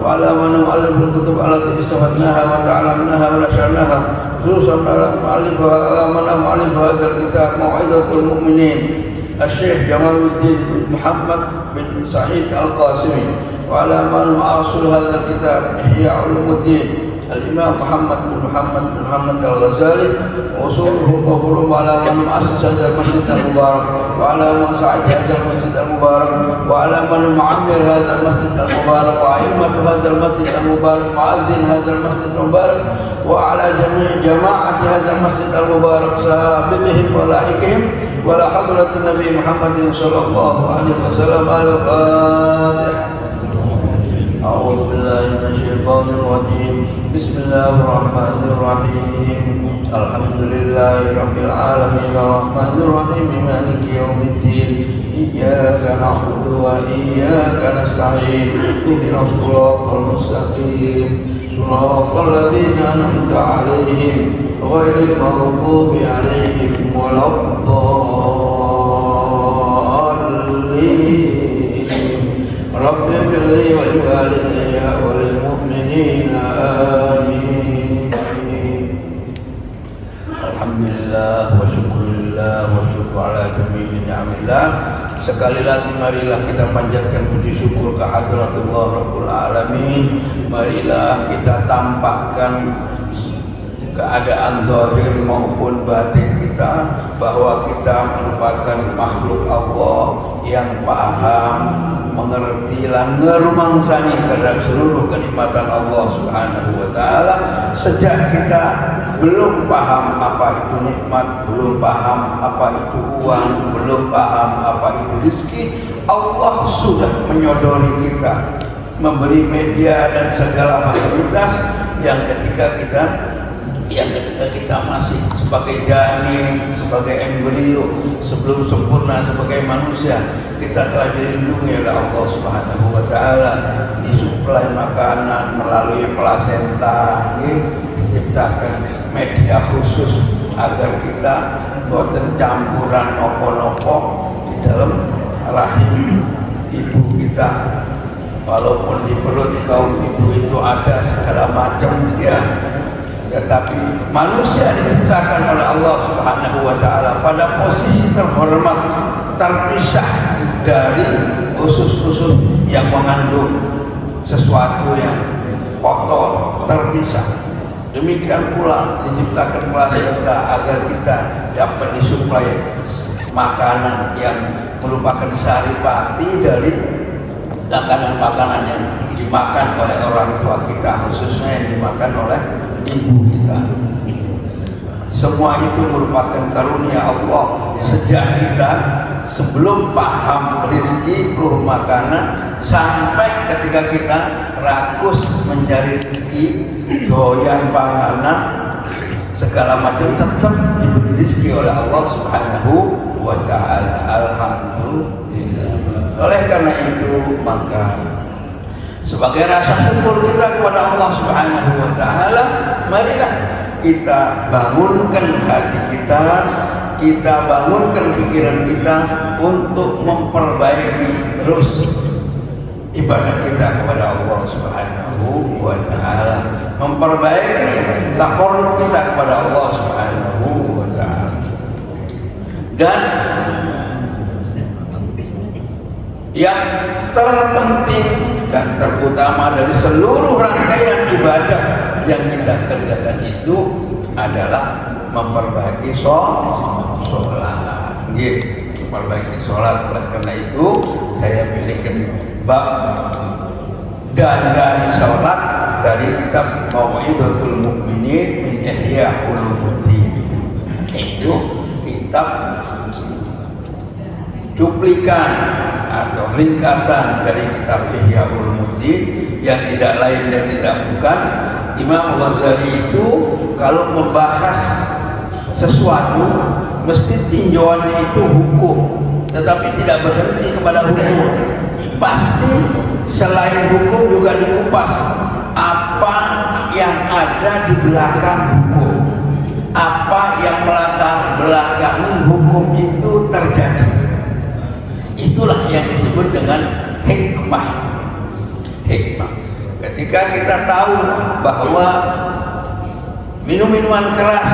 وعلى من نؤلف الكتب التي استفدناها وتعلمناها ونشرناها خصوصا على مؤلف هذا الكتاب موعظة المؤمنين الشيخ جمال الدين بن محمد بن سعيد القاسمي، وعلى من معاصر هذا الكتاب إحياء علوم الدين الإمام محمد بن محمد الغزالي، وصوله وفروم على من مؤسس هذا المسجد المبارك، وعلى من ساعد هذا المسجد المبارك، وعلى من معمر هذا المسجد المبارك، وأئمة هذا المسجد المبارك، مؤذن هذا المسجد المبارك، وعلى جميع جماعة هذا المسجد المبارك سابقهم ولاحقهم، ولا حضرة النبي محمد صلى الله عليه وسلم. الفاتحة. أعوذ بالله من الشيطان الرجيم. بسم الله الرحمن الرحيم. الحمد لله رب العالمين الرحمن الرحيم مالك يوم الدين. إياك نعبد وإياك نستعين. اهدنا الصراط المستقيم صراط الذين أنعمت عليهم غير المغضوب عليهم ولا الضالين. رب اغفر لي ولوالدي وللمؤمنين آمين. Alhamdulillah wa syukurillah wa syukur ala jami'i ni'amillah. Sekali lagi marilah kita panjatkan puji syukur ke hadratullah Rabbul Alamin. Marilah kita tampakkan keadaan zahir maupun batin kita bahwa kita merupakan makhluk Allah yang paham, mengerti, ngerumangsani terhadap seluruh kenikmatan Allah Subhanahu wa taala. Sejak kita belum paham apa itu nikmat, belum paham apa itu uang, belum paham apa itu rezeki, Allah sudah menyodori kita, memberi media dan segala fasilitas yang ketika kita masih sebagai janin, sebagai embrio, sebelum sempurna sebagai manusia, kita telah dilindungi oleh Allah Subhanahu wa taala, disuplai makanan melalui plasenta, diciptakan media khusus agar kita boten campuran opo-opo di dalam rahim ibu kita. Walaupun di perut kaum ibu itu ada segala macam dia, tetapi manusia diciptakan oleh Allah Subhanahu wa taala pada posisi terhormat, terpisah dari usus-usus yang mengandung sesuatu yang kotor, terpisah. Demikian pula diciptakan plasenta agar kita dapat disuplai makanan yang merupakan saripati dari makanan-makanan yang dimakan oleh orang tua kita, khususnya yang dimakan oleh ibu kita. Semua itu merupakan karunia Allah. Sejak kita sebelum paham rezeki, peluh makanan, sampai ketika kita rakus mencari rezeki, doyan panganan, segala macam tetap diberi rezeki oleh Allah Subhanahu wa taala. Alhamdulillah. Oleh karena itu, maka sebagai rasa syukur kita kepada Allah Subhanahu wa taala, marilah kita bangunkan hati kita bangunkan pikiran kita untuk memperbaiki terus ibadah kita kepada Allah Subhanahu wa taala, memperbaiki taqarrub kita kepada Allah Subhanahu wa taala. Dan yang terpenting dan terutama dari seluruh rangkaian ibadah yang kita kerjakan itu adalah memperbaiki sholat. Memperbaiki sholat. Oleh karena itu saya pilihkan bab dandani sholat dari kitab Mau'izatul Mu'minin min Ihya Ulumuddin. Itu kitab cuplikan atau ringkasan dari kitab Ihya Ulumuddin yang tidak lain dan tidak bukan Imam Ghazali itu kalau membahas sesuatu mesti tinjauannya itu hukum, tetapi tidak berhenti kepada hukum. Pasti selain hukum juga dikupas apa yang ada di belakang hukum, apa yang melatar belakangi hukum itu terjadi. Itulah yang disebut dengan hikmah. Ketika kita tahu bahwa minum-minuman keras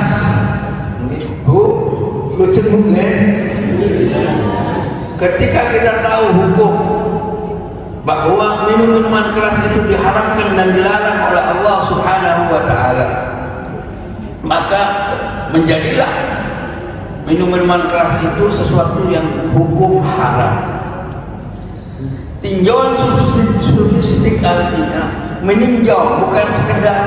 ketika kita tahu hukum bahwa minum-minuman keras itu diharamkan dan dilarang oleh Allah Subhanahu wa Ta'ala, maka menjadilah minum-minuman keras itu sesuatu yang hukum haram. Tinjauan sofistik artinya meninjau, bukan sekedar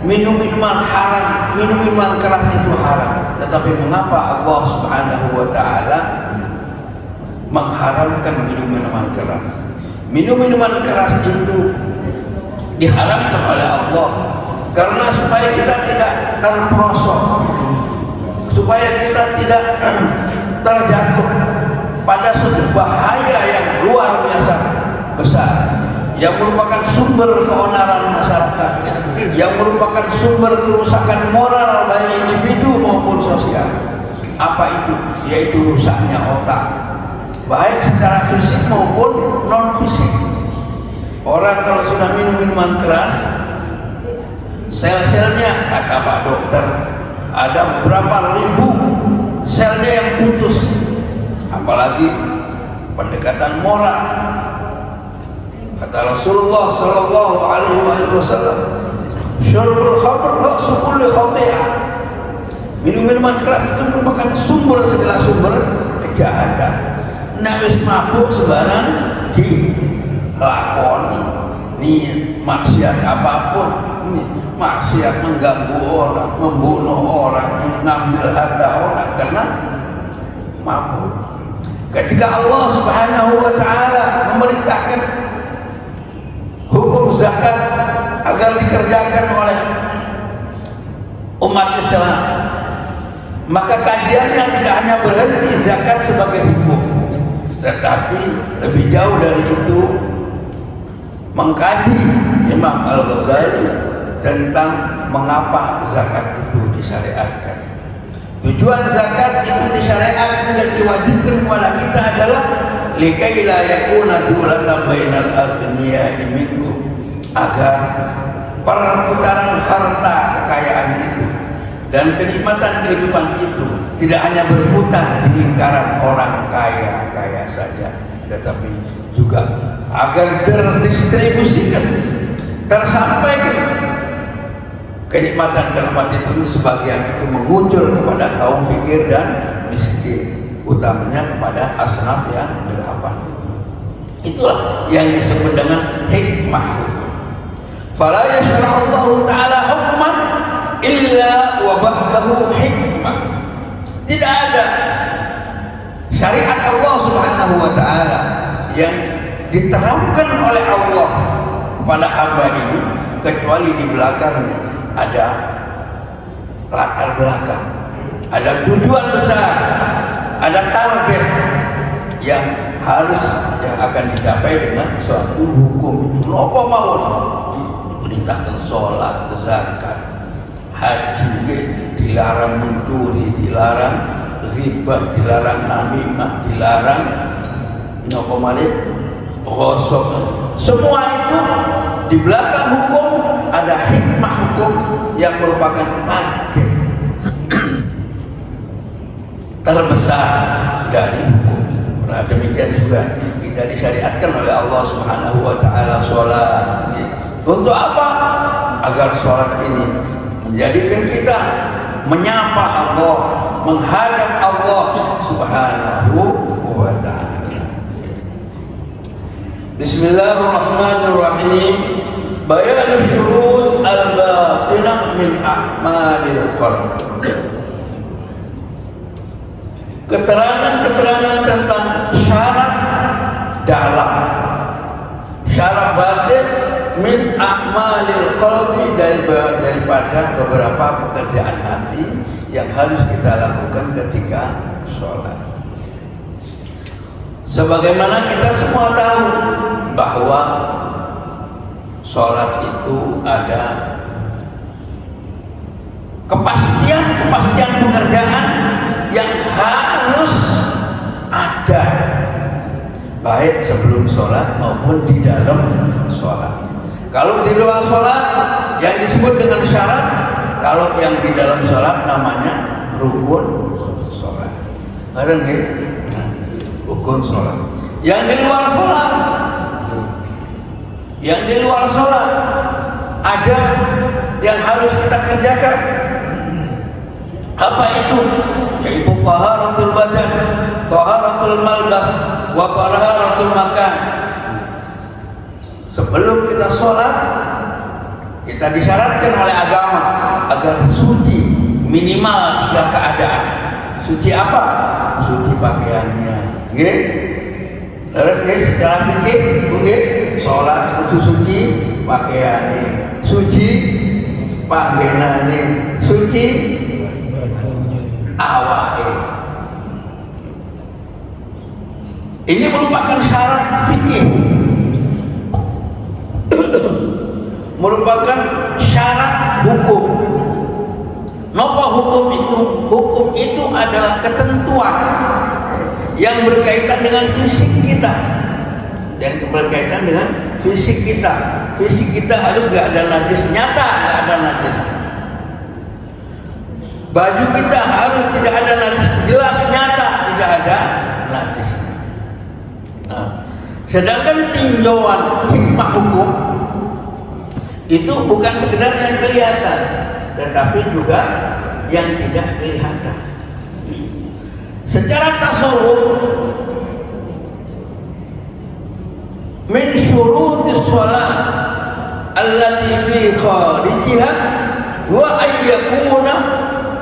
minum-minuman haram, minum-minuman keras itu haram, tetapi mengapa Allah Subhanahu wa Ta'ala mengharamkan minum-minuman keras. Minum-minuman keras itu diharamkan oleh Allah karena supaya kita tidak terperosok, supaya kita tidak terjatuh pada suatu bahaya yang luar biasa besar, yang merupakan sumber keonaran masyarakat, yang merupakan sumber kerusakan moral baik individu maupun sosial. Apa itu? Yaitu rusaknya otak, baik secara fisik maupun non fisik. Orang kalau sudah minum minuman keras, sel-selnya, kata Pak Dokter, ada beberapa ribu selnya yang putus. Apalagi pendekatan moral. Kata Rasulullah Sallallahu Alaihi Wasallam, syurbul khamr ra'su kulli khati'ah. Minum-minuman keras itu merupakan sumber segala sumber kejahatan. Nek wis mabuk sembarang dilakoni, nih maksiat apapun, nih maksiat mengganggu orang, membunuh orang, mengambil harta orang karena mabuk. Ketika Allah Subhanahu wa Ta'ala memerintahkan hukum zakat agar dikerjakan oleh umat Islam, maka kajiannya tidak hanya berhenti zakat sebagai hukum, tetapi lebih jauh dari itu mengkaji Imam Al-Ghazali tentang mengapa zakat itu disyariatkan. Tujuan zakat itu disyariatkan dan diwajibkan kepada kita adalah likai la yakuna dulatan bainal aghniya'i minkum, agar perputaran harta kekayaan itu dan kenikmatan kehidupan itu tidak hanya berputar di lingkaran orang kaya saja, tetapi juga agar terdistribusikan, tersampaikan kenikmatan itu sebagian itu mengucur kepada kaum fikir dan miskin, utamanya kepada asnaf yang 8 itu. Itulah yang disebut dengan hikmah hukum. Fala yashra'allahu ta'ala hukman illa wa ba'dahu hikmah. Tidak ada syariat Allah Subhanahu wa Ta'ala yang diterapkan oleh Allah kepada hamba ini kecuali di belakangnya ada latar belakang, ada tujuan besar, ada target yang akan dicapai dengan suatu hukum. Apa mau diperintahkan sholat, zakat, haji, dilarang mencuri, dilarang riba, dilarang namimah, dilarang nopo malih gosok. Semua itu di belakang hukum ada hikmah hukum yang merupakan target terbesar dari hukum itu. Nah, demikian juga kita disyariatkan oleh Allah Subhanahu wa Ta'ala sholat. Untuk apa? Agar sholat ini menjadikan kita menyapa Allah, menghadap Allah Subhanahu wa Ta'ala. Bismillahirrahmanirrahim. Bayan syurut al-batinah min a'malil qalb. Keterangan-keterangan tentang syarat dalam, syarat batin min a'malil qalbi, daripada beberapa pekerjaan hati yang harus kita lakukan ketika sholat. Sebagaimana kita semua tahu bahwa sholat itu ada kepastian pekerjaan yang harus ada, baik sebelum sholat maupun di dalam sholat. Kalau di luar sholat yang disebut dengan syarat, kalau yang di dalam sholat namanya rukun sholat. Ada nggak? Rukun sholat. Yang di luar sholat, ada yang harus kita kerjakan. Apa itu? Yaitu taharatul badan, taharatul malbas, wa taharatul makan. Sebelum kita sholat, kita disyaratkan oleh agama agar suci minimal 3 keadaan. Suci apa? Suci pakaiannya. Nggih. Terus secara fikih, nggih, sholat kudu suci pakaiannya, suci panggenane, suci awake. Ini merupakan syarat fikih, merupakan syarat hukum. Napa hukum itu? Hukum itu adalah ketentuan yang berkaitan dengan fisik kita, yang berkaitan dengan fisik kita. Fisik kita harus gak ada najis, nyata gak ada najis. Baju kita harus tidak ada najis, jelas nyata tidak ada najis. Nah, sedangkan tinjauan hikmah hukum itu bukan sekedar yang kelihatan, tetapi juga yang tidak kelihatan. Secara tasawuf, min syurutis shalah allati fi kharijiha wa ayyakuna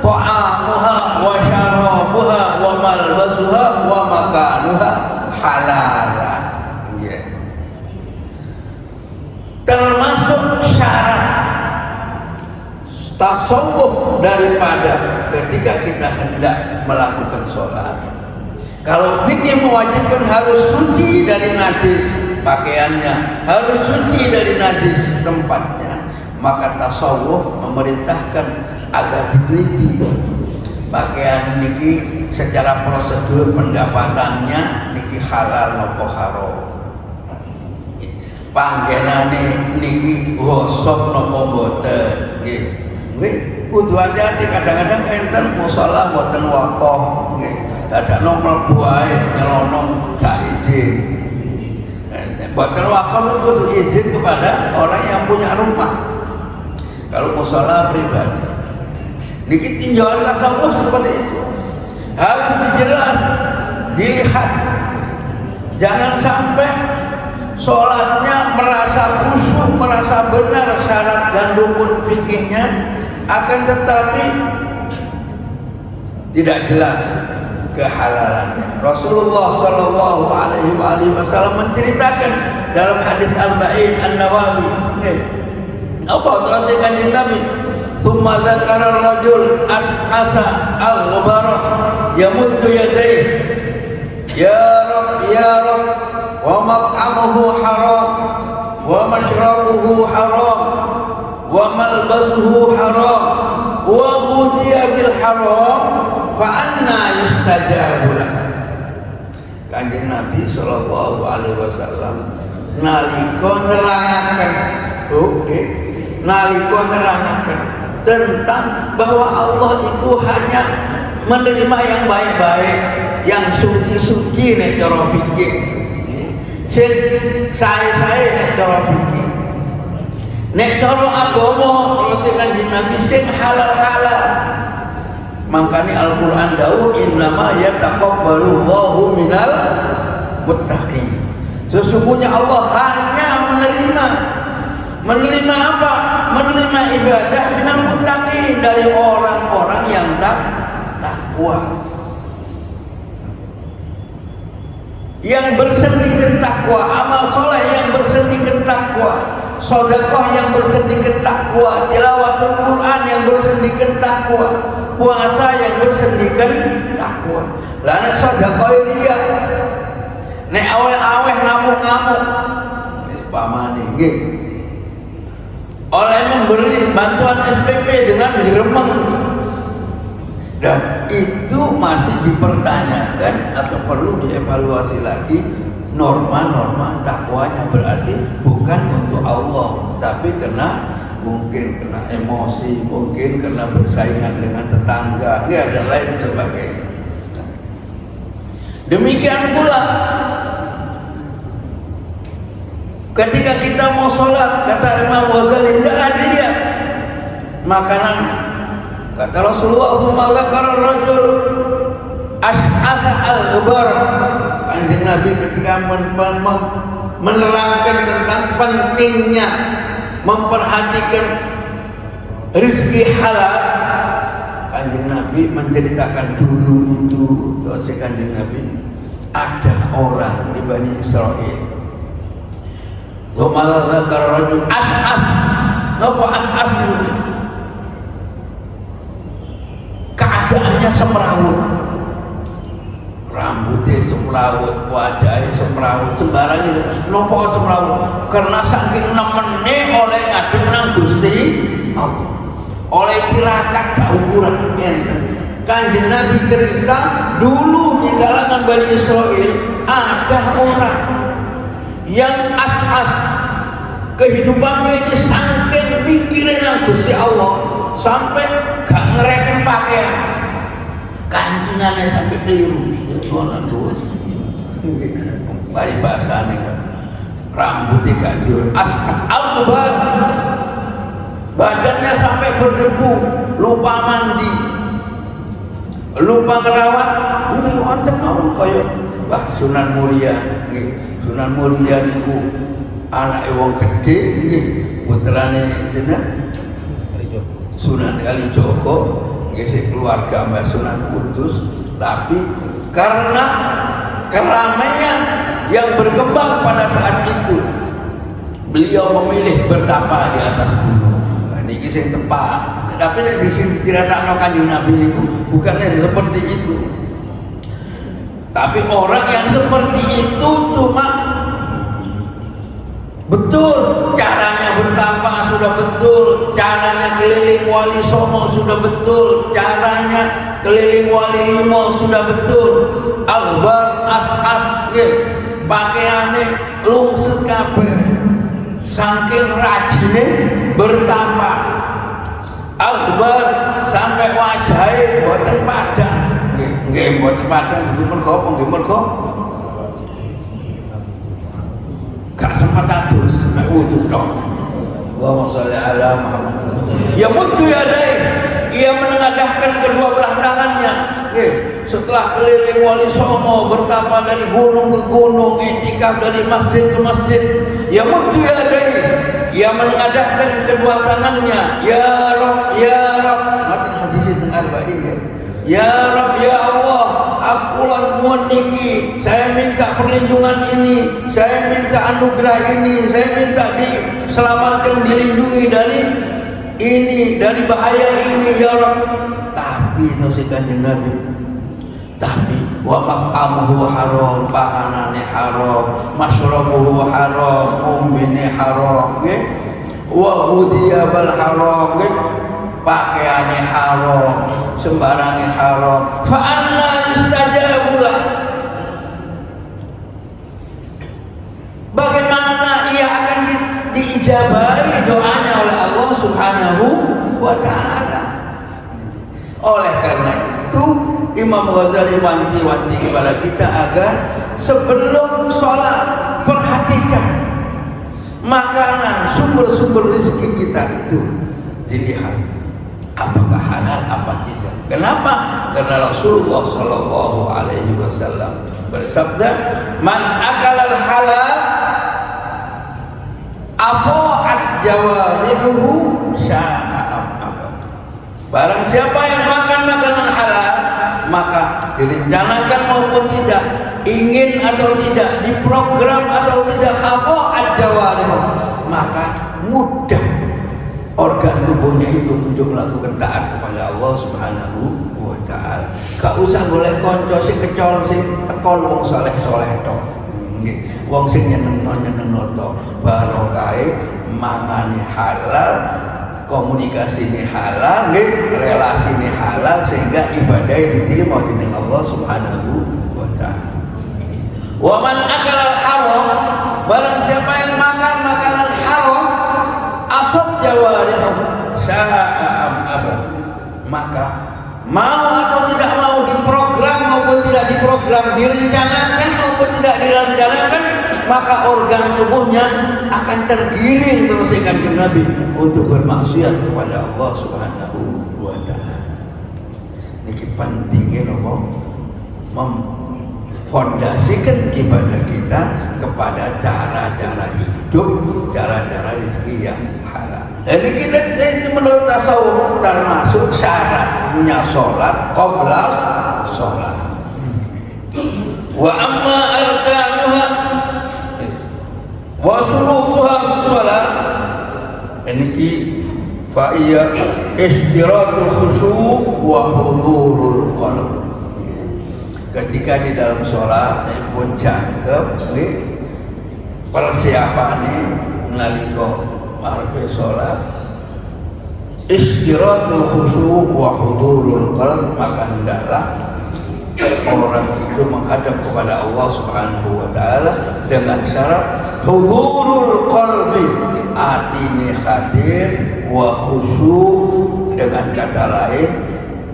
ta'amuha wa syarabuha wa malbasuha wa makanuha halala. Termasuk syarat tasawuf daripada ketika kita hendak melakukan sholat. Kalau fikih mewajibkan harus suci dari najis pakaiannya, harus suci dari najis tempatnya, maka tasawuf memerintahkan agar diteliti pakaian niki secara prosedur pendapatannya niki halal nopo haram, panggenane niki gosok nopo mboten nggih. Nggih, kudu hati-hati, kadang-kadang enten musala mboten wakoh nggih. Dadakno mlebu ae nyelonong gak izin. Mboten wakoh itu kudu izin kepada orang yang punya rumah. Kalau musala pribadi. Niki tinjauan tasawuf seperti itu. Harus dijelas, dilihat. Jangan sampai sholatnya merasa khusyuk, merasa benar syarat dan rukun fikihnya, akan tetapi tidak jelas kehalalannya. Rasulullah Shallallahu Alaihi Wasallam menceritakan dalam hadis Al-Ba'in An-Nawawi, apa terasa kanjeng Nabi? Thumma dzakara ar-rajul as'asa al-ghubara yamuddu yadayhi ya Rabb ya Rabb wa mat'amuhu haram wa mashrabuhu haram wa malbasuhu haram wa ghudhiya bil haram fa anna yustajabu lah. Kanjeng Nabi sallallahu alaihi wasallam nalika nerangaken nalika nerangaken tentang bahwa Allah itu hanya menerima yang baik-baik, yang suci-suci nek cara fikih. Sing sae-sae nek cara fikih. Nek cara agama terus Kanjeng Nabi sing halal-halal. Makanya Al-Qur'an dawuh innama yataqabbalu Allahu minal muttaqin. Sesungguhnya Allah hanya menerima apa? Menerima ibadah minal muttaqin, dari orang-orang yang takwa. Yang bersendikan takwa, amal soleh yang bersendikan takwa, sedekah yang bersendikan takwa, tilawatul Quran yang bersendikan takwa, puasa yang bersendikan takwa. Lah nek sedekah dia nek aweh-aweh ngamuk-ngamuk pamane nggih. Oleh memberi bantuan SPP dengan gremeng, dan itu masih dipertanyakan atau perlu dievaluasi lagi norma-norma dakwanya, berarti bukan untuk Allah, tapi karena mungkin kena emosi, mungkin karena bersaingan dengan tetangga, ya dan lain sebagainya. Demikian pula ketika kita mau sholat, kata Imam Ghazali, tidaklah dilihat makanan. Kata Rasulullah, "Dzakara rajul ash'atha al-ghubar." Kanjeng Nabi ketika menerangkan tentang pentingnya memperhatikan rezeki halal, Kanjeng Nabi menceritakan dulu itu, si Kanjeng Nabi, ada orang di Bani Israel. Dzakara rajul ash'ath. Napa ash'ath itu? Keadaannya semrawut, rambutnya semrawut, wajahnya semrawut, sembarangnya nopo semrawut, karena saking nemene oleh ngadep nang Gusti Allah, oleh tirakat gak ukuran enten. Kanjeng Nabi cerita dulu di kalangan Bani Israel ada orang yang as'ad, kehidupannya ini saking mikirin nang Gusti Allah sampai gak ngereken pakaian, kancingannya sampai keliru. Bari bahasane rambutnya gak diurus, al-ghubar, badannya sampai berdebu, lupa mandi, lupa ngerawat. Mungkin wonten mawon kaya Mbah Sunan Muria nggih. Sunan Muria niku anake wong gedhe nggih, putrane jeneng Sunan Kalijogo, nggih, keluarga Mbah Sunan Kudus, tapi karena keramaian yang berkembang pada saat itu, beliau memilih bertapa di atas gunung. Nah, niki sing tepat. Tapi nek sing diceritakno Kanjeng Nabi niku bukannya seperti itu. Tapi orang yang seperti itu cuma betul caranya bertapa sudah betul, caranya keliling Wali Songo sudah betul, caranya keliling Wali Limo sudah betul. Al-Ghbar as-as pakaiane lungset kabeh saking rajine bertapa. Al-Ghbar sampai wajahe mboten padang. Nggih mboten padang itu mergo apa nggih, mergo gak sempat adus, mek wudhu dong. Allahumma sholli ala Muhammad. Ya muddu yadai, ia menengadahkan kedua belah tangannya. Setelah keliling Wali Songo, bertapa dari gunung ke gunung, iktikaf dari masjid ke masjid. Ya muddu yadai, ia menengadahkan kedua tangannya. Ya Rabb, ya Rabb. Maten hadis tengah baik ya. Ya Rabb, ya Allah, akulah mohon niki, saya minta perlindungan ini, saya minta anugerah ini, saya minta diselamatkan, dilindungi dari ini, dari bahaya ini, ya Rabb. Tapi nasi Kanjeng Nabi, tapi wa maqamuhu haram, panganane haram, masyrabuhu haram, umbine haram, nggih, wa hudiyabal haram, nggih, pakaiannya haram, sembarangnya haram. Fa anna yustajabulah, bagaimana ia akan diijabahi doanya oleh Allah Subhanahu wa ta'ala. Oleh karena itu Imam Ghazali wanti-wanti kepada kita agar sebelum sholat perhatikan makanan, sumber-sumber rezeki kita itu dilihat apakah halal apa tidak. Kenapa? Karena Rasulullah Shallallahu Alaihi Wasallam bersabda, "Man akalal halal, ato'at jawarihu sya'a abad." Barang siapa yang makan makanan halal, maka direncanakan maupun tidak, ingin atau tidak, diprogram atau tidak, ato'at jawarihu, maka mudah organ tubuhnya itu untuk melakukan taat kepada Allah Subhanahu wa ta'ala. Gak usah golek konco sing kecol sing tekon wong saleh-saleh tok. Nggih, wong sing nyenengno tok. Barokahe mangane halal, komunikasine halal, nggih, relasine halal sehingga ibadah diterima dening Allah Subhanahu wa ta'ala. Wa man akala barang siapa yang makan makanan haram asad jawarihum sya'am abad, maka mau atau tidak mau, diprogram maupun tidak diprogram, direncanakan maupun tidak direncanakan, maka organ tubuhnya akan tergiring terus ikan Nabi untuk bermaksiat kepada Allah Subhanahu wa Ta'ala. Ini pentingnya memfondasikan ibadah kita kepada cara-cara hidup, cara-cara rezeki yang halal. Ini kita menurut tasawuf termasuk syaratnya sholat qabla sholat. Wa amma arkanuha wa syurutuha fi sholat, ini ki fa iya istiratul khusyu' wa hudurul qalb. Ketika di dalam sholat pun cangkep persiapane nalika arep sholat, istiratul khusyu' wa hudurul qalb, maka hendaklah orang itu menghadap kepada Allah Subhanahu wa Ta'ala dengan syarat hudurul qalbi, atine hadir, wa khusyu', dengan kata lain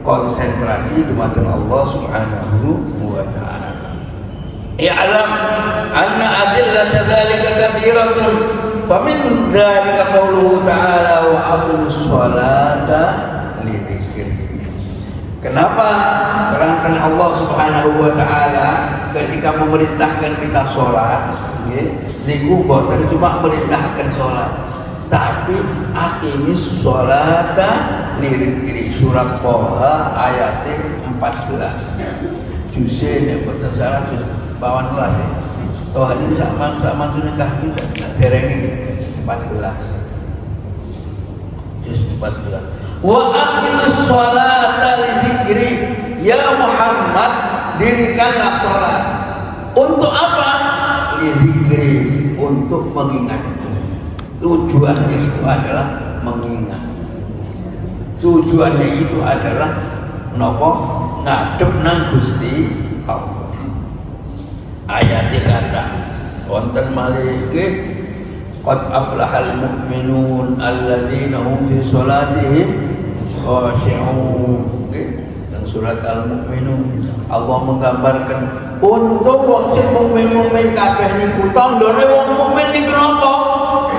konsentrasi dumateng Allah Subhanahu wa Ta'ala. I'lam anna adillata dzalika katsiratun, fa min dzalika qauluhu ta'ala wa aqimus sholata li dzikri. Kenapa? Karena Allah Subhanahu wa Ta'ala ketika memerintahkan kita sholat, niku boten cuma merintahkan sholat, tapi aqimis sholata li dzikri. Surat Toha ayat 14. Juz'e nek boten salah 18 ya. Toha ini sama sunnah kita derenge 14. Juz 14. Wa aqimis sholata li dzikri, ya Muhammad, dirikanlah sholat. Untuk apa? Li dzikri, untuk mengingatku. Tujuannya itu adalah mengingat. Tujuannya itu adalah nopo ngadep nang Gusti Allah. Ayat kata wonten malih qad aflahal mu'minun alladzina hum fi sholatihim khashi'un. Dan surat Al-Mu'minun Allah menggambarkan untuk wong sing mukmin kabeh niku tandane wong mukmin niku napa?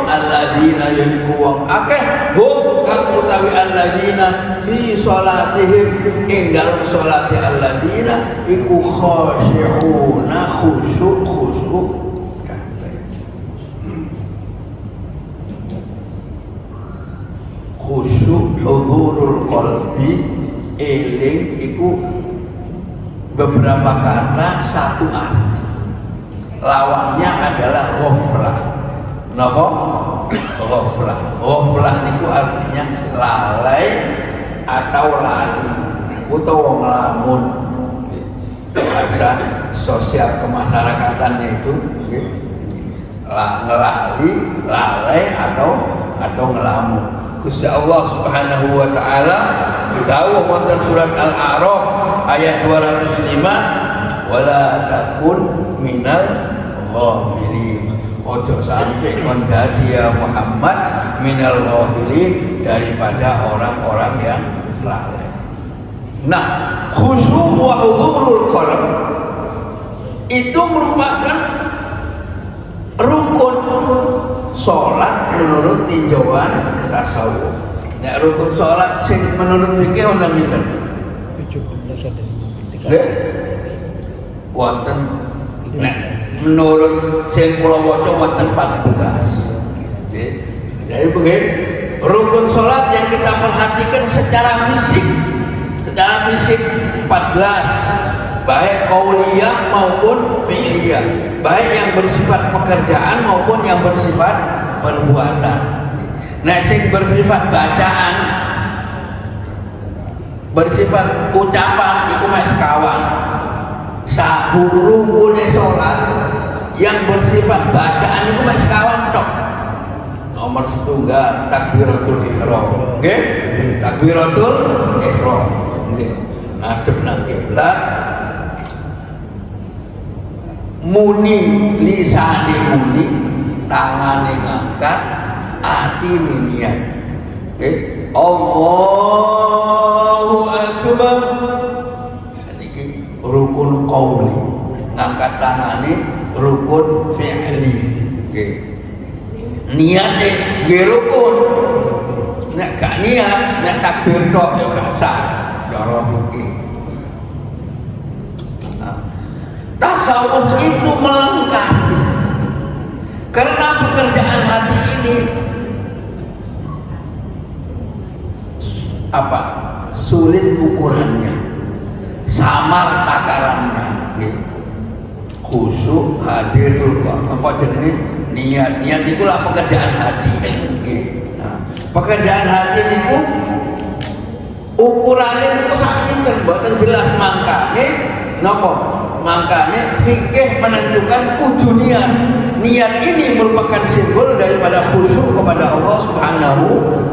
Alladzina yaiku wong akeh hum kang utawi alladzina fi sholatihim ing dalem sholate alladzina iku khashi'una, khusyuk kabeh. Khusyuk hudurul qalbi, eling iku beberapa kata satu arti. Lawannya adalah ghaflah. Napa? Ghaflah. Ghaflah niku artinya lalai atau lali utawa ngelamun. Bahasa sosial kemasyarakatan itu ngelali, lalai atau ngelamun. Gusti Allah Subhanahu wa Ta'ala dawuh wonten surat Al-A'raf ayat 205, wala takun minal ghafilin. Ojo sampai kon dadi ya Muhammad minal ghafilin, daripada orang-orang yang lalai. Nah, khusyuk wa hudurul qalb itu merupakan rukun sholat menurut tinjauan tasawuf. Nek rukun sholat sing menurut fikih wonten pinten? 17 ada. Nggih. Wonten nek menurut sing kula waca wonten 14. Nggih. Jadi begini, rukun sholat yang kita perhatikan secara fisik 14, baik qauliyah maupun fi'liyah, baik yang bersifat pekerjaan maupun yang bersifat perbuatan. Nah, sing bersifat bacaan, bersifat ucapan iku mek sekawan. Rukune salat yang bersifat bacaan iku mek sekawan tok. Nomor 1 takbiratul ihram. Nggih? Takbiratul ihram. Nggih. Ngadep nang kiblat. muni lisane muni, tangane ngangkat, atine niat. Allahu Akbar. Niki rukun qauli. Ngangkat tangane rukun fi'li. Nggih. Niate nggih rukun. Nek gak niat, nek takbir tok ya gak sah. Cara fikih. Tasawuf itu melengkapi. Karena pekerjaan hati ini apa? Sulit ukurannya, samar takarannya. Khusyuk, hadir, apa jenenge? Niat. Niat itu lah pekerjaan hati. Nah, pekerjaan hati itu ukurannya itu sakinten, mboten jelas mangkane napa? Mangkane fikih menentukan kudu niat. Niat ini merupakan simbol daripada khusyuk kepada Allah Subhanahu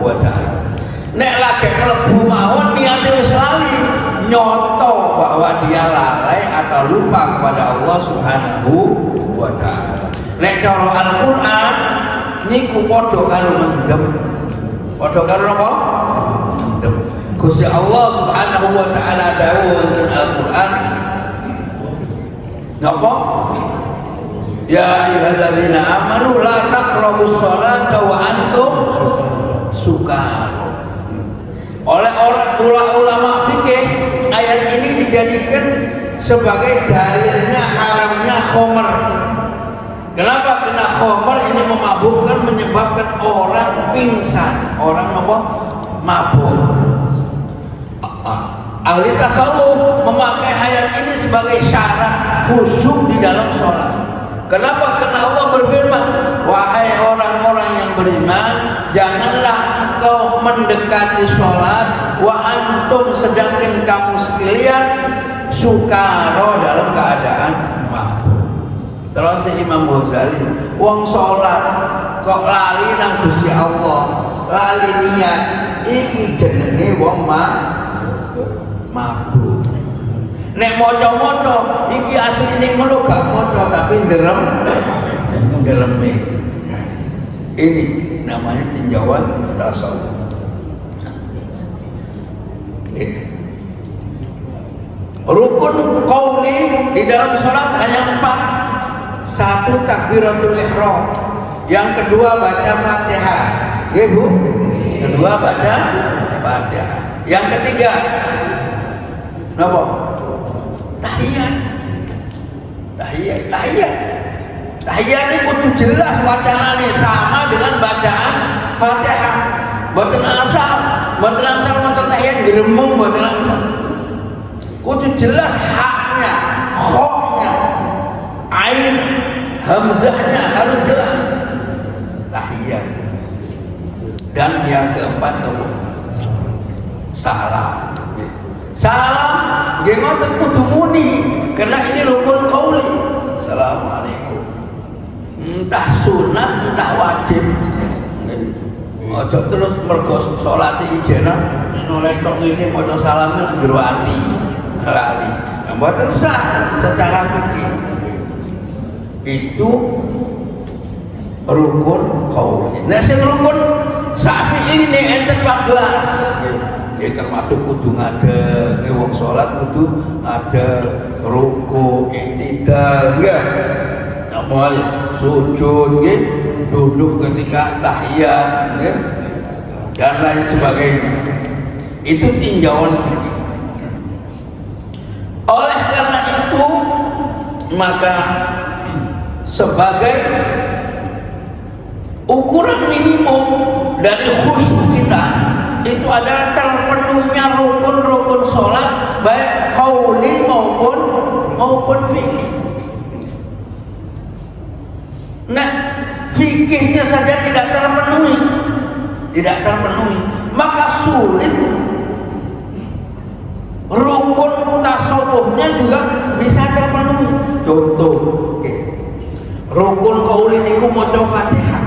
wa taala. Nek lagi mlebu mawon niate wis lali, nyoto bahwa dia lalai atau lupa kepada Allah Subhanahu wa taala. Nek cara Al-Qur'an niku padha karo mendem. Padha karo apa? Mendem. Gusti Allah Subhanahu wa taala dawuh wonten Al-Qur'an napa? Ya ayyuhalladzina amanu la taqrabus sholata wa antum sukara. Oleh orang ulama fikih, ayat ini dijadikan sebagai dalilnya haramnya khamr. Kenapa? Karena khamr ini memabukkan, menyebabkan orang pingsan, orang apa? Mabuk. Ahli tasawuf memakai ayat ini sebagai syarat khusyuk di dalam sholat. Kenapa? Karena Allah berfirman, wahai orang-orang yang beriman, janganlah engkau mendekati sholat wa antum, sedangkan kamu sekalian sukaro, dalam keadaan mabuk. Terus Imam Ghazali, wong sholat kok lali nang Gusti Allah, lali niat, iki jenenge wong mabuk. Nek moco-moco iki asline ngono gak moco tapi ndereme. Ini namanya tinjauan tasawuf. Rukun qauli di dalam salat hanya 4. 1 takbiratul ihram, yang kedua baca Fatihah. Nggih Bu? Kedua baca Fatihah. Yang ketiga napa? Tahiyat. Tahiyat itu kudu jelas wacanane sama dengan bacaan Fatihah. Mboten asal wonten tahiyat gremeng, mboten asal. Kudu jelas haknya, khoknya, ain, hamzahnya harus jelas. Tahiyat. Dan yang keempat itu salam. Salam nggih ngoten kudu muni, karena ini rukun qauli. Assalamualaikum. Entah sunat, entah wajib. Ojo terus mergo salat ijenan noleh tok ini maca salamnya jero ati. Lali. Mboten sah secara fikih. Itu rukun qauli. Nah sing rukun Syafi'i ini enten 14. Ya termasuk kudu ngadeg, wong sholat kudu ngadeg, ruku, iktidal, enggak? Apa sujud, nggih, duduk ketika tahiyat, nggih, dan lain sebagainya. Itu tinjauan fikih. Oleh karena itu, maka sebagai ukuran minimum dari khusyuk kita itu adalah terpenuhnya rukun-rukun sholat, baik qauli maupun fi'li. Nah, fikihnya saja tidak terpenuhi, maka sulit rukun tasawufnya juga bisa terpenuhi. Contoh, rukun qauli niku maca Fatihah.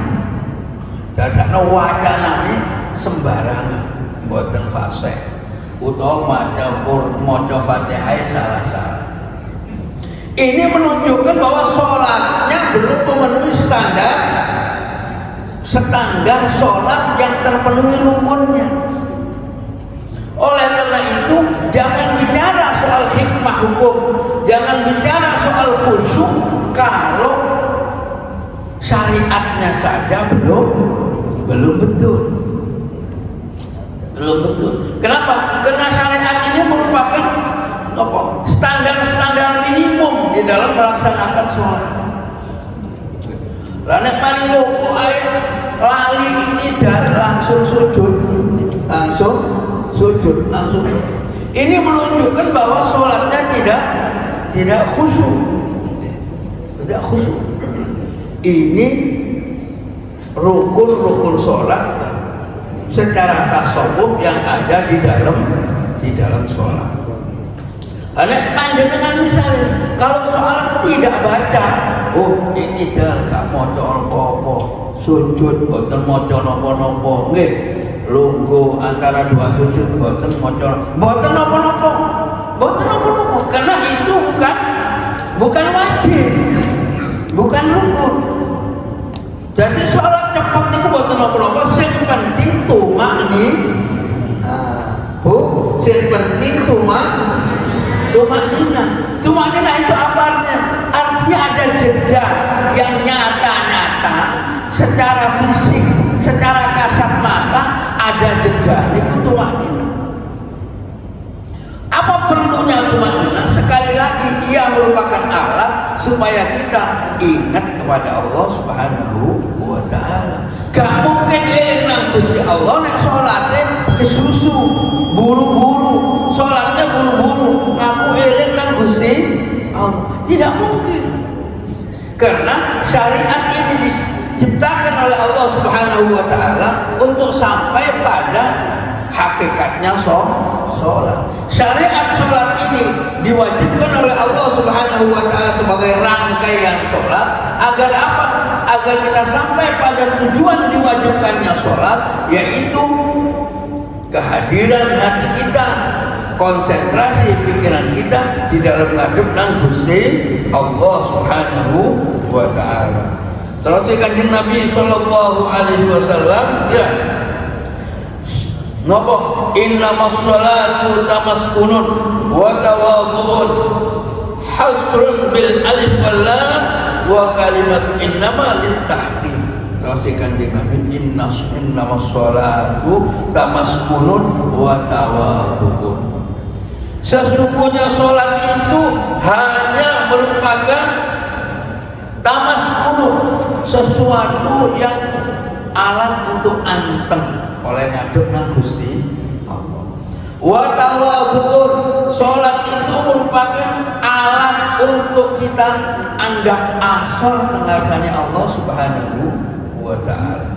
Dadakno wacanane sembarangan, mboten fasih utawa maca Fatihah salah-salah. Ini menunjukkan bahwa sholatnya belum memenuhi standar sholat yang terpenuhi rukunnya. Oleh karena itu, jangan bicara soal hikmah hukum, jangan bicara soal khusyuk kalau syariatnya saja belum betul. Kenapa? Karena syariat ini merupakan standar minimum di dalam melaksanakan sholat. Lalu mari ruku lali ini dan langsung sujud. Ini menunjukkan bahwa sholatnya tidak khusyuk. Ini rukun sholat secara tasawuf yang ada di dalam sholat. Karena panjenengan misalnya kalau soal tidak baca, tidak gak maca apa-apa, sujud boten maca napa-napa, nggih. Lungguh antara dua sujud boten napa-napa. Karena itu bukan wajib, bukan rukun. Jadi sholat cepat itu boten napa-napa, sing penting sing penting tumakninah itu apa artinya? Artinya ada jeda yang nyata-nyata secara fisik, secara kasat mata ada jeda. Itu tumakninah. Apa perlunya tumakninah? Sekali lagi ia merupakan alat supaya kita ingat kepada Allah Subhanahu wa ta'ala. Gak mungkin eling nang Gusti Allah nek salate kesusu, buru-buru, salatnya buru-buru, ngaku eling nang Gusti Allah. Tidak mungkin. Karena syariat ini diciptakan oleh Allah Subhanahu wa ta'ala untuk sampai pada hakikatnya sholat. Syariat sholat ini diwajibkan oleh Allah Subhanahu wa ta'ala sebagai rangkaian sholat agar apa? Agar kita sampai pada tujuan diwajibkannya sholat, yaitu kehadiran hati kita, konsentrasi pikiran kita di dalam ngadep nang Gusti Allah Subhanahu wa ta'ala. Terus kanjeng Nabi sallallahu alaihi wasallam napa innamas sholatu tamaskunun wa tawadhu'un hasrun bil alif wal lam wa kalimatu innama litahqiq. Terus kanjeng Nabi innamas sholatu tamaskunun wa tawadhu'un. Sesungguhnya sholat itu hanya merupakan tamaskunun, sesuatu yang alat untuk anteng oleh ngadep nang Gusti Allah. Wa tawadhu'un, salat itu merupakan alat untuk kita anggap asor tengarsane Allah Subhanahu wa ta'ala.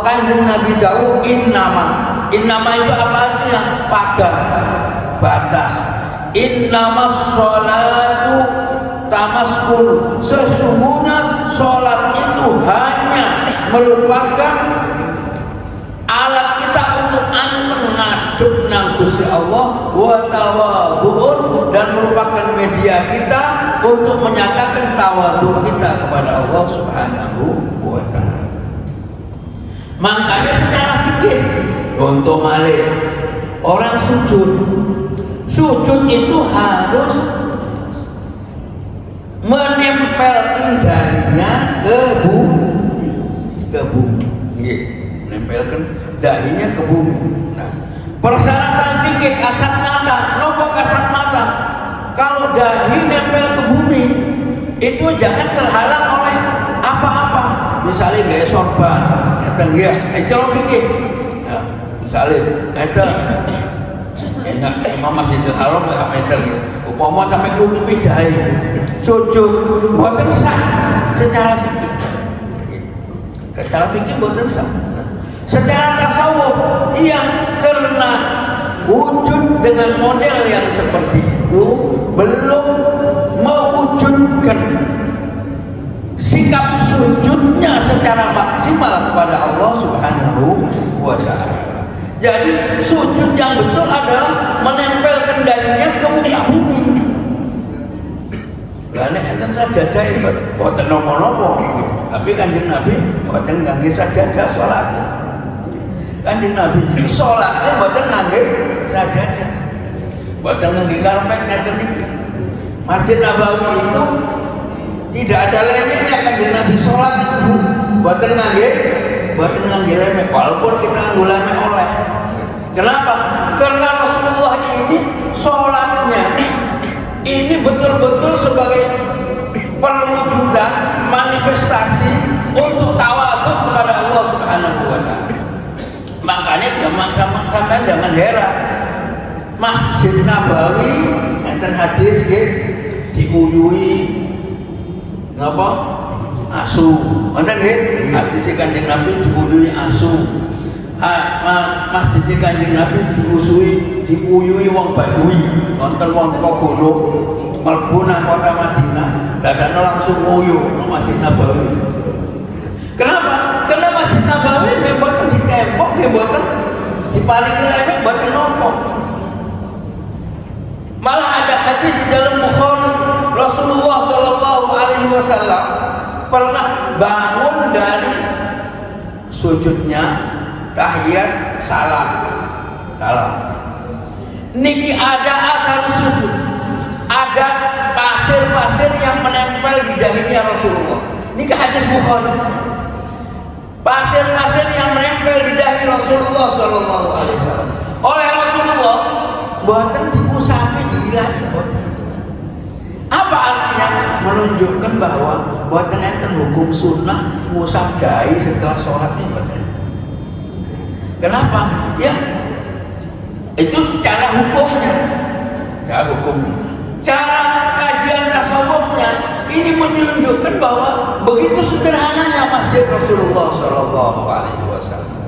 Kanjeng Nabi jauh innama itu apa artinya? Pagar, batas. Innamas sholatu tamaskun, sesungguhnya sholat itu hanya merupakan alat kita untuk ngadep nang Gusti Allah wa tawadhu'un, dan merupakan media kita untuk menyatakan tawadhu kita kepada Allah Subhanahu wa ta'ala. Makanya secara fikih untuk malih orang sujud itu harus menempelkan dahinya ke bumi. Nggih, menempelkan dahinya ke bumi. Nah, persyaratan fikih kasat mata, nopo kasat mata. Kalau dahi nempel ke bumi, itu jangan terhalang oleh apa-apa. Misalnya gaya sorban, eta nggih, cara fikih. Ya, misalnya eta enak Imam Masjidil Haram lah meter gitu. Upama sampai nutupi dahi, sujud mboten sah secara fikih. Secara fikih mboten sah. Secara tasawuf iya, karena wujud dengan model yang seperti itu belum mewujudkan sikap sujudnya secara maksimal kepada Allah Subhanahu wa ta'ala. Jadi sujud yang betul adalah menempelkan dahinya ke muka bumi. enten sajadah itu boten nopo-nopo. Tapi Kanjeng Nabi boten ngangge sajadah salatnya. Kanjeng Nabi itu salatnya boten ngangge sajadah. Boten ngangge karpet ngeten iki. Masjid Nabawi itu tidak ada lemeknya. Kanjeng Nabi salat itu boten ngangge lemek, walaupun kita nganggo lemek oleh. Kenapa? Karena Rasulullah ini sholatnya ini betul-betul sebagai perwujudan manifestasi untuk tawadhu kepada Allah Subhanahu wa Ta'ala. Makanya kalian jangan heran, Masjid Nabawi enten hadis diuyui napa? Asu. Wonten nggih? Hadis Kanjeng Nabi diuyui asu. Masjid Kanjeng Nabi diuyui wong Badui, wonten wong teko gunung mlebu nang kota Madinah, dadane langsung nguyu nang Masjid Nabawi. Kenapa? Karena Masjid Nabawi nggih boten ditembok, nggih boten diparingi lemek, boten nopo. Malah ada hadis di dalam Bukhari, Rasulullah sallallahu alaihi wasallam pernah bangun dari sujudnya tahiyat salam. Niki ada akar sujud, ada pasir-pasir yang menempel di dahinya Rasulullah. Niki hadis Bukhari. Pasir-pasir yang menempel di dahi Rasulullah Sallallahu Alaihi Wasallam oleh Rasulullah, buatan diusapi hilang. Apa artinya? Menunjukkan bahwa buatan enten hukum sunnah ngusap dahi setelah sholatnya buatan. Kenapa? Ya, itu cara hukumnya. Cara kajian tasawufnya ini menunjukkan bahwa begitu sederhananya Masjid Rasulullah Shallallahu Alaihi Wasallam.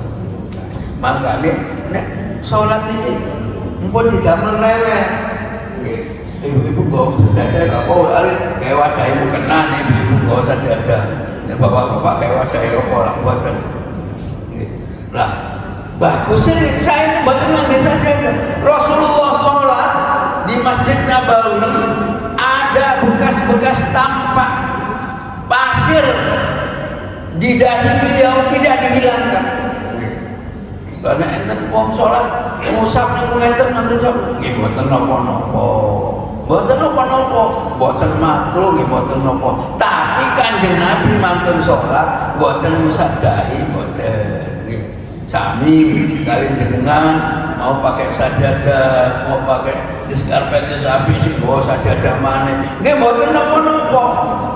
Makanya, sholat ini pun tidak melewat. Ibu-ibu bawa sajadah, gak mau alik kayak wadah ibu kena nih, ibu bawa sajadah. Dan bapak-bapak kayak wadah ibu orang buatan. Nah, bagus sih, saya ini buatan ngangge sajadah. Rasulullah sholat di Masjid Nabawi ada bekas-bekas tampak pasir di dahi beliau tidak dihilangkan. Karena enten wong sholat ngusap niku enten ngusap nggih boten napa-napa. Boten napa-napa, boten makruh nggih boten napa. Tapi Kanjeng Nabi mantun sholat boten ngusap dahi boten. Nggih. Sami kali jenengan mau pakai sajadah, mau pakai diskarpetnya sapi sing bawa sajadah maneh. Nggih boten napa-napa.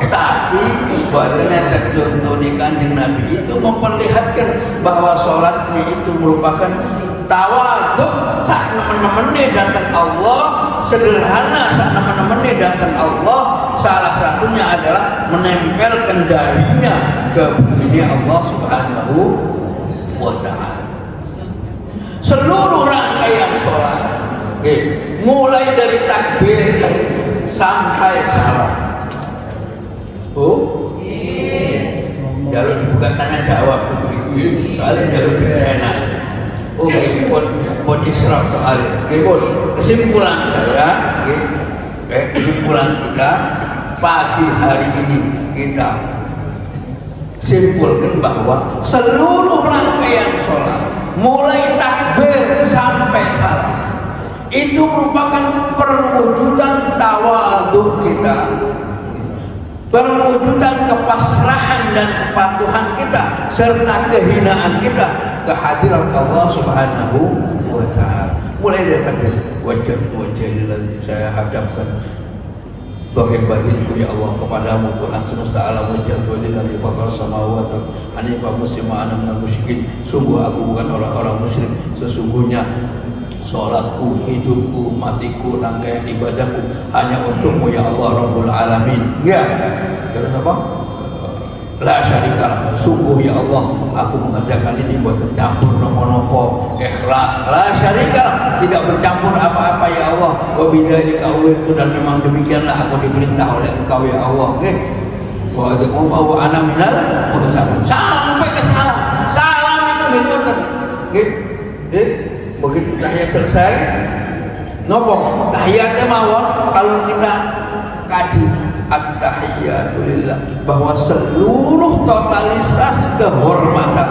Tapi boten enten contoh nih Kanjeng Nabi itu memperlihatkan bahwa sholatnya itu merupakan tawadhu sak nemen-nemene datang Allah, sederhana sak nemen-nemene datang Allah. Salah satunya adalah menempelkan dahinya ke bumi Allah Subhanahu wa Ta'ala. Seluruh rangkaian sholat, mulai dari takbir sampai salam. Jalur dibuka tanya jawab soalnya jalur enak. Ini pun israf soalnya. Kesimpulan saya, kesimpulan kita pagi hari ini kita simpulkan bahwa seluruh rangkaian sholat mulai takbir sampai salam itu merupakan perwujudan tawadhu kita, perwujudan kepasrahan dan kepatuhan kita serta kehinaan kita kehadiran Allah Subhanahu wa Ta'ala. Mulai dari takbir, wajah ini saya hadapkan zahir batinku ya Allah kepadamu Tuhan semesta alam, wajah lillahi faqar samawati hanifah muslimah ana minal musyrikin. Sungguh aku bukan orang-orang musyrik, sesungguhnya sholatku, hidupku, matiku, rangkaian ibadahku hanya untukmu ya Allah Rabbul Alamin. Ya, terus apa? La syarikalah, sungguh ya Allah aku mengerjakan ini buat tercampur nopo-nopo, ikhlas. La syarikalah, tidak bercampur apa-apa ya Allah. Wa bidzalika umirtu, dan memang demikianlah aku diperintah oleh Engkau ya Allah. Nggih. Wa adzqu ana minal mursalin. Sampai ke salam. Salam itu ngoten. Nggih. Begitu tahiyat selesai, nopo tahiyatnya mawon kalau kita kaji at-tahiyyatu lillah, bahwa seluruh totalitas kehormatan,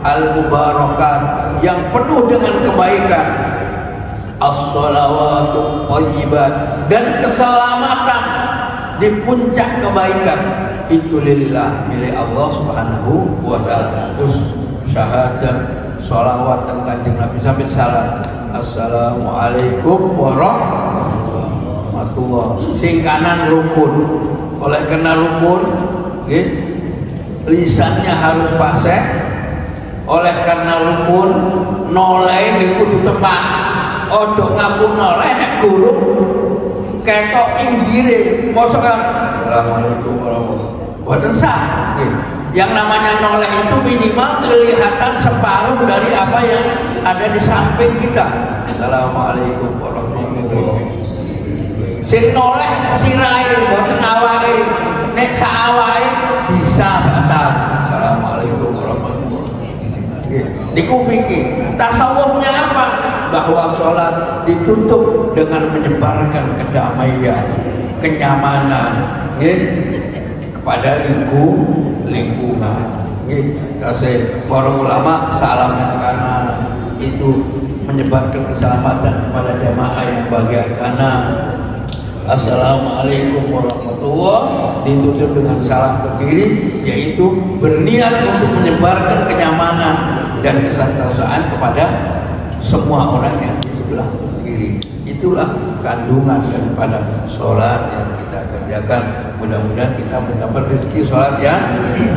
al-mubarakat yang penuh dengan kebaikan, as-shalawatu thayyibat, dan keselamatan di puncak kebaikan itu lillah, milik Allah Subhanahu wa taala. Terus syahadat, sholawat dan kanjeng Nabi sampai salam, assalamualaikum warahmatullahi. Sing kanan rukun, oleh karena rukun lisannya harus fasih, oleh karena rukun noleh kudu tepat. Ojo ngaku noleh nek guru ketok inggire mosok assalamualaikum warahmatullahi wabarakatuh sah. Yang namanya noleh itu minimal kelihatan separuh dari apa yang ada di samping kita. Assalamualaikum warahmatullahi wabarakatuh. Sing noleh sirahe mboten awake, nek saawake bisa batal. Assalamualaikum warahmatullahi wabarakatuh. Niku fikih. Tasawufnya apa? Bahwa sholat ditutup dengan menyebarkan kedamaian, kenyamanan kepada lingkungan. Kasih para ulama salam yang kanan itu menyebarkan keselamatan kepada jamaah yang bagian kanan. Assalamualaikum warahmatullahi, ditutup dengan salam ke kiri, yaitu berniat untuk menyebarkan kenyamanan dan kesantosaan kepada semua orang yang di sebelah kiri. Itulah kandungan daripada sholat yang kita kerjakan. Mudah-mudahan kita mendapat rezeki sholat yang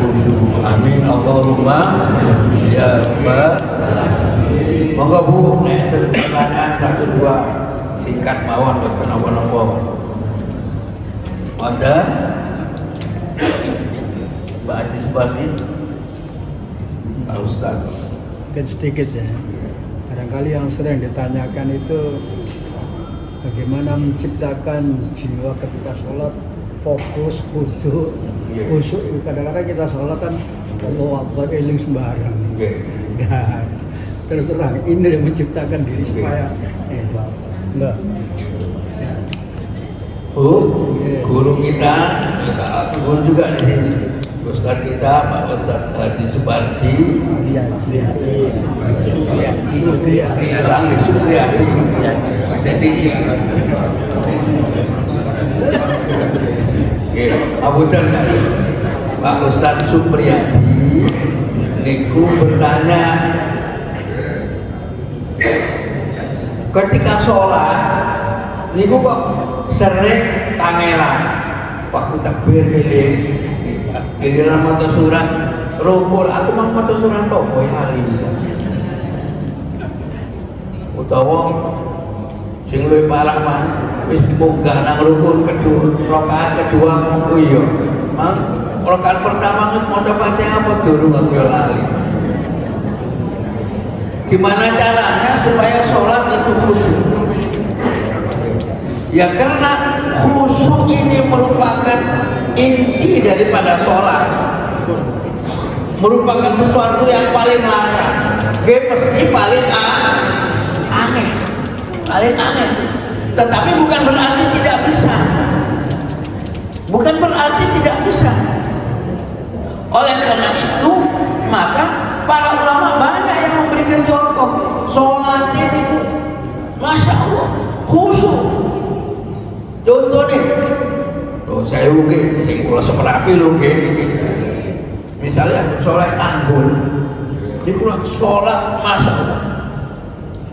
khusyuk. Amin Allahumma ya rabbal alamin. Moga Bu, nek pertanyaan 1 2 singkat mawon berkenapa-napa. Ada Mbak Haji Subandi, Pak Ustaz. Sedikit ya. Barangkali yang sering ditanyakan itu bagaimana menciptakan jiwa ketika sholat fokus, khusyuk. Khusyuk kadang-kadang kita sholat kan Allahu Akbar eling sembarang. Nah, terus terang ini yang menciptakan diri supaya enggak. Guru kita, guru juga di sini. Ustaz kita Pak Ustaz Haji Supardi, Supriyadi, Abu Dhabi, Pak Ustaz Supriyadi, niku bertanya, ketika sholat, niku kok sering kangelan, waktu takbir milih. Giliran maca surat rukul, aku mau maca surat apa ya ali bisa. Utawa sing luwih parah maneh wis munggah nang rukun kedua, rakaat kedua oh iya. Mang rakaat pertama nget maca Fatihah apa durung aku ya lali. Gimana caranya supaya sholat itu khusyuk? Ya karena khusyuk ini merupakan inti daripada sholat, merupakan sesuatu yang paling larang, mesti paling aneh, tetapi bukan berarti tidak bisa, oleh karena itu maka para ulama banyak yang memberikan contoh sholat ini, masya Allah khusyuk. Contohnya saya mungkin sing kula seperapi lho nggih. Misalnya sholat tanggul. Di kula sholat masyaallah.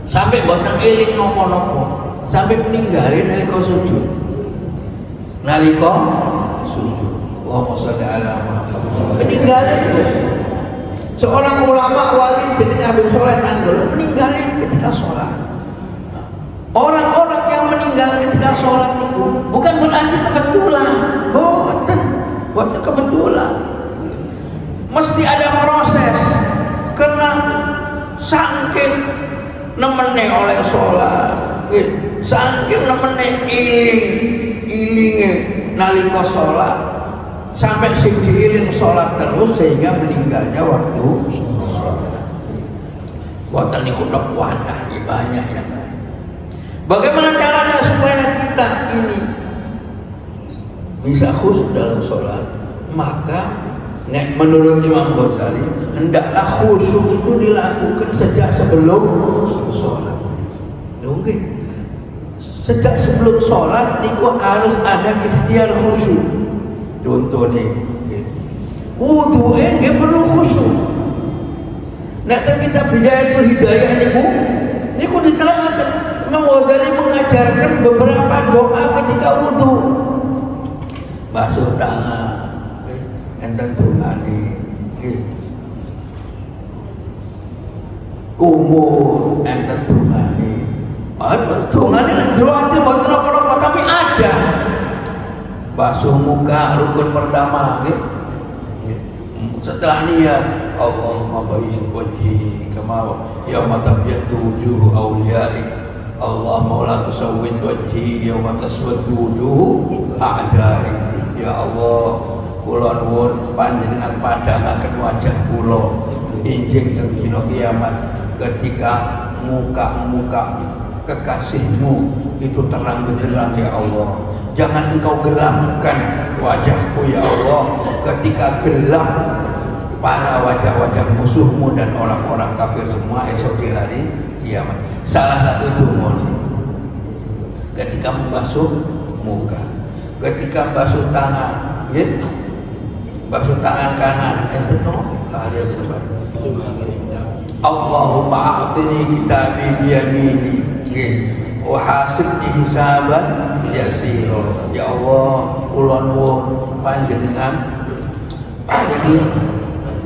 Sampai boten eling napa-napa, sampai meninggalin nalika sujud. Allahumma sholli ala Muhammad. Meninggalin itu. Seorang ulama wali jenenge Habib Soleh Tanggul meninggalin ketika sholat. Orang-orang yang meninggal ketika sholat itu bukan berarti kebetulan, bukan kebetulan. Mesti ada proses, karena saking nemene oleh sholat, saking nemene ilinge nalika sholat, sampai sing diiling sholat terus sehingga meninggalnya waktu sholat. Buatan niku wadah banyak yang lain. Bagaimana caranya supaya kita ini bisa khusyuk dalam sholat, maka menurut Imam Ghazali hendaklah khusyuk itu dilakukan sejak sebelum sholat. Mungkin sejak sebelum sholat itu harus ada ikhtiar khusyuk. Contoh nih, wudu nggak perlu khusyuk. Nah, kita bidayatul hidayah niku diterangkan Imam Ghazali mengajarkan beberapa doa ketika wudu. Basuh tangan, enten tungani, kumur, enten tungani. Tungani nang jero ati mboten apa-apa tapi ada. Basuh muka rukun pertama, setelah niat Allahumma bayyid wajhi kama yauma tabyaddu wujuh awliyaik Allahumma la tusawwid wajhi yauma taswaddu wujuh a'daik. Ya Allah, kula nuwun panjenengan padangaken wajah kula injing teng dina kiamat ketika muka-muka kekasihmu itu terang benderang ya Allah. Jangan engkau gelapkan wajahku ya Allah ketika gelap para wajah-wajah musuhmu dan orang-orang kafir semua esok di hari kiamat. Salah satu donga ketika membasuh muka, ketika basuh tangan, ya, basuh tangan kanan, itu no, ada berapa? Allahumma a'tini kitabi biyamini, wa hasibni hisaban yasira. Ya Allah, kula nuwun panjenengan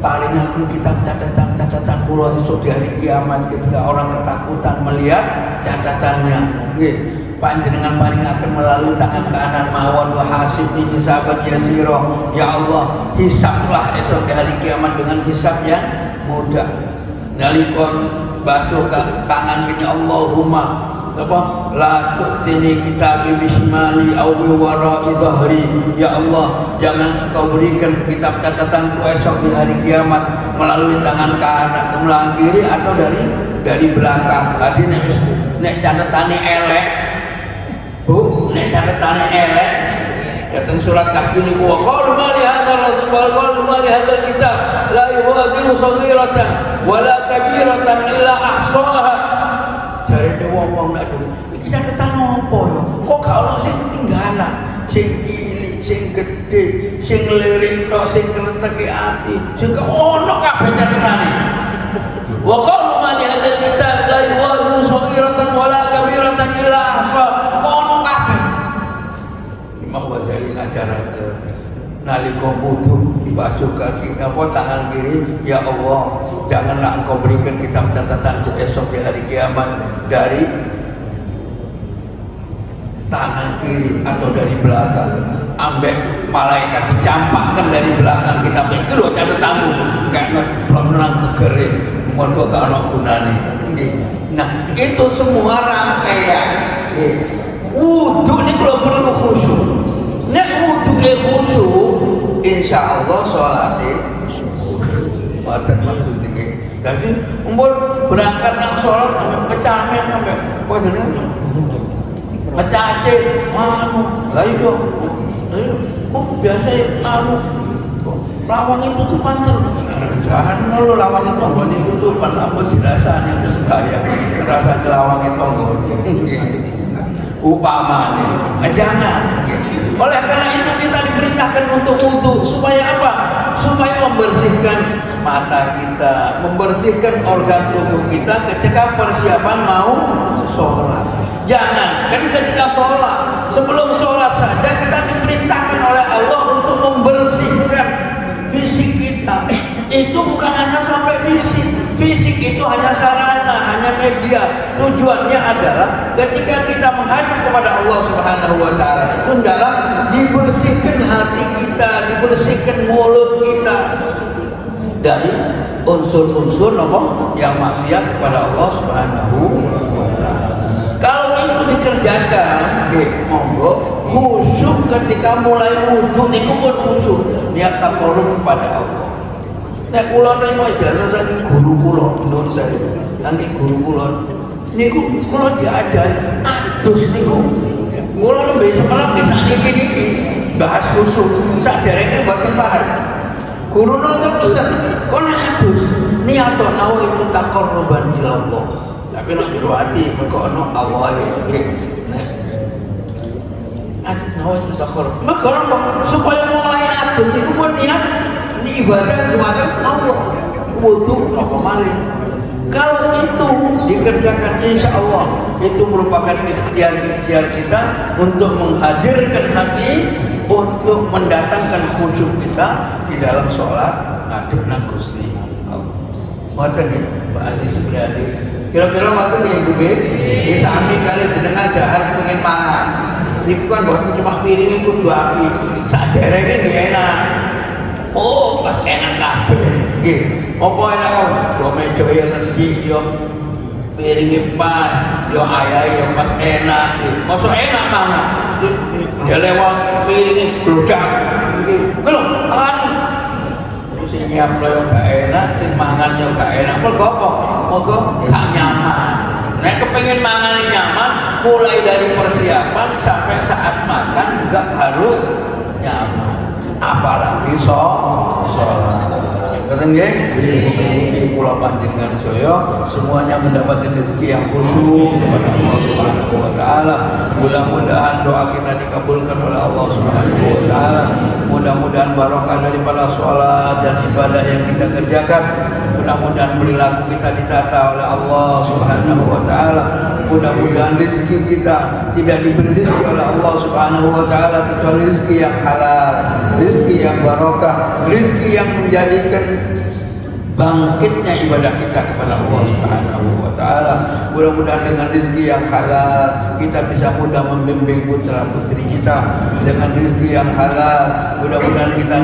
paringaken kitab catatan kula esuk di hari kiamat ketika orang ketakutan melihat catatannya. Nggih, panjenengan paringaken melalui tangan kanan mawon wa hasibni hisaban yasira. Ya Allah, hisablah esok di hari kiamat dengan hisab yang mudah. Nalikon basuh tangan kita Allahumma apa la tu'tini kitabi bismali aw bi wara'i dhahri. Ya Allah, jangan Engkau berikan kitab catatanku esok di hari kiamat melalui tangan kanan kemudian kiri atau dari belakang. Tadi nek catatane elek Bu, nek catatane elek datang surat Kahfi niku wa qalu ma li hadzal rasul wa qalu ma li hadzal kitab la yughadiru saghiratan wala kabiratan illa ahsaha. Jarene wong-wong nek iki catatan opo yo? Kok gak ono sing ketinggalan, sing cilik, sing gedhe, sing lirik tok, sing kreteke ati, sing ono kabeh catatane. Wa qalu ma li hadzal kitab la yughadiru saghiratan wala kabiratan illa ahsaha. Ono kabeh. Imam Ghazali ngajaraken nalika wudu basuh kaki tangan kiri, ya Allah, janganlah Engkau berikan kitab catatan esok di hari kiamat dari tangan kiri atau dari belakang. Ambek malaikat dicampakkan dari belakang kitab itu loh catatanmu kayak menang kegere mohon kok gak ono gunane. Nah, itu semua rangkaian wudu ini kalau perlu khusyuk. Nek wudu khusyuk, insyaallah sholatnya mboten maksud iki. Dadi umpun berangkat nang sholat kecamen sampai apa jenenge? Mecace anu. Lah iya. Kok biasa anu lawang itu tutupan terus. Jangan lo lawang itu nggone tutupan apa dirasani terus gaya. Rasane lawang itu nggone. Upamane jangan. Oleh karena itu kita diperintahkan untuk wudu supaya apa? Supaya membersihkan mata kita, membersihkan organ tubuh kita ketika persiapan mau sholat. Jangan kan ketika sholat, sebelum sholat saja kita diperintahkan oleh Allah untuk membersihkan fisik kita. Itu bukan hanya sampai fisik. Fisik itu hanya sarana, hanya media. Tujuannya adalah ketika kita menghadap kepada Allah Subhanahu wa taala, itu adalah dibersihkan hati kita, dibersihkan mulut kita dari unsur-unsur yang maksiat kepada Allah Subhanahu wa taala. Kalau itu dikerjakan, monggo khusyuk ketika mulai wudu niku pun khusyuk, niat taqarrub kepada Allah. Nek kula nrimo ijazah saking guru kula, nuwun sewu. Saking guru kula niku kula diajari adus niku. Kula nembe sekolah nggih sakniki niki. bahas khusyuk saderenge mboten bahas. Gurune itu pesen kon adus niat nawa itu taqarruban ila Allah. Tapi nek jero ati mergo ana Allah nggih. Nawa itu taqarrub. Maka supaya mulai adus iku pun niat ini ibadah kepada Allah. Wudu apa malih. Kalau itu dikerjakan insya Allah itu merupakan ikhtiar kita untuk menghadirkan hati, untuk mendatangkan khusyuk kita di dalam sholat ngadep nang Gusti Allah. Ngoten nggih, Pak Haji Supriyadi. Kira-kira ngoten nggih Ibu nggih. Iki sami kali jenengan dahar pengen mangan. Niku kan mboten cuma piringe kudu apik. Saderenge nggih enak. Oh, pas enak kabeh. Nggih. Apa enak kok? Do meja ya resik yo piringe pas, yo ayahe yo pas enak. Mosok enak mangan. Ya lewat piringe glodak. Nggih. Lho, kan sing nyiap yo gak enak, sing mangan yo gak enak. Mergo apa? Mergo gak nyaman. Nek kepengin mangane nyaman, mulai dari persiapan sampai saat makan juga harus nyaman. Apalagi sholat. Keren nggih? Mugi-mugi kula panjenengan saya semuanya mendapatkan rezeki yang khusyuk kepada Allah Subhanahu wa taala. Mudah-mudahan doa kita dikabulkan oleh Allah Subhanahu wa taala. Mudah-mudahan barokah daripada sholat dan ibadah yang kita kerjakan. Mudah-mudahan perilaku kita ditata oleh Allah Subhanahu wa taala. Mudah-mudahan rezeki kita tidak diberi rezeki oleh Allah Subhanahu wa taala kecuali rezeki yang halal, rezeki yang barokah, rezeki yang menjadikan bangkitnya ibadah kita kepada Allah Subhanahu wa taala. Mudah-mudahan dengan rezeki yang halal kita bisa mudah membimbing putra-putri kita. Dengan rezeki yang halal mudah-mudahan kita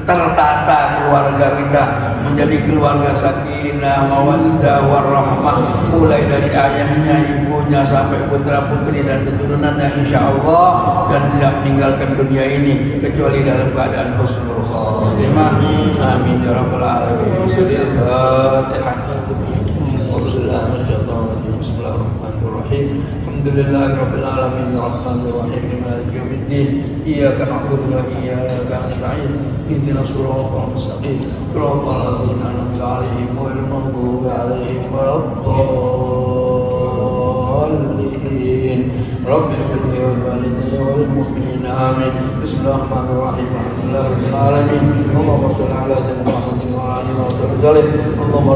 tertata keluarga kita menjadi keluarga sakinah, mawaddah, warahmah, mulai dari ayahnya, ibunya sampai putra-putri dan keturunannya insyaallah, dan tidak meninggalkan dunia ini kecuali dalam keadaan husnul khatimah. Amin ya rabbal alamin. Bismillahirrahmanirrahim. Bismillahirrahmanirrahim. Alhamdulillahirabbil alamin arrahmanir rahim maliki yaumiddin. Iyyaka na'budu wa iyyaka nasta'in. Ihdinas siratal mustaqim. Siratal ladzina an'amta 'alaihim ghairil maghdubi 'alaihim waladdallin. Rabbil ighfirli wal walidayya wal mu'minina amin. Bismillahirrahmanirrahim. Alhamdulillahirabbil alamin. Allahumma shalli 'ala sayyidina Muhammadin wa 'ala alihi wa sahbihi. Allahumma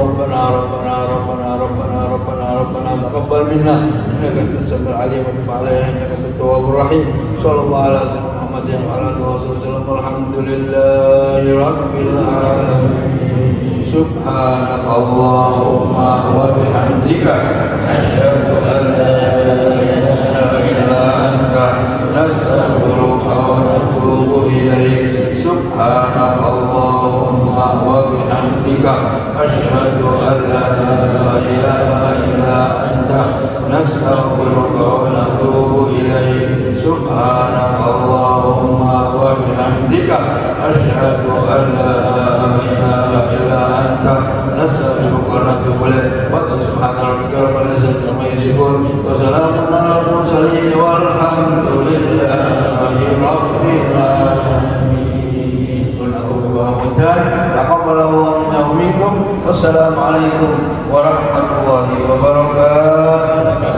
rabbana taqabbal minna innaka antas samiul 'alim wa tub 'alaina innaka antat tawwabur rahim. Shallallahu ala sayyidina Muhammadin wa 'ala alihi wa sahbihi. Alhamdulillahi rabbil alamin. Subhanakallahumma wa bihamdika asyhadu an la ilaha illa anta nastaghfiruka wa natubu ilaik. Subhanakallahumma wa bihamdika asyhadu an la ilaha illa anta nastaghfiruka wa natubu ilaik. Subhanakallahumma wa bihamdika asyhadu an la ilaha illa anta nastaghfiruka wa natubu ilaik. Wa subhana rabbika rabbil izzati amma yasifun wa salamun alal mursalin walhamdulillahi rabbil alamin. Taqabbalallahu minna wa minkum. Wassalamu alaikum warahmatullahi wabarakatuh.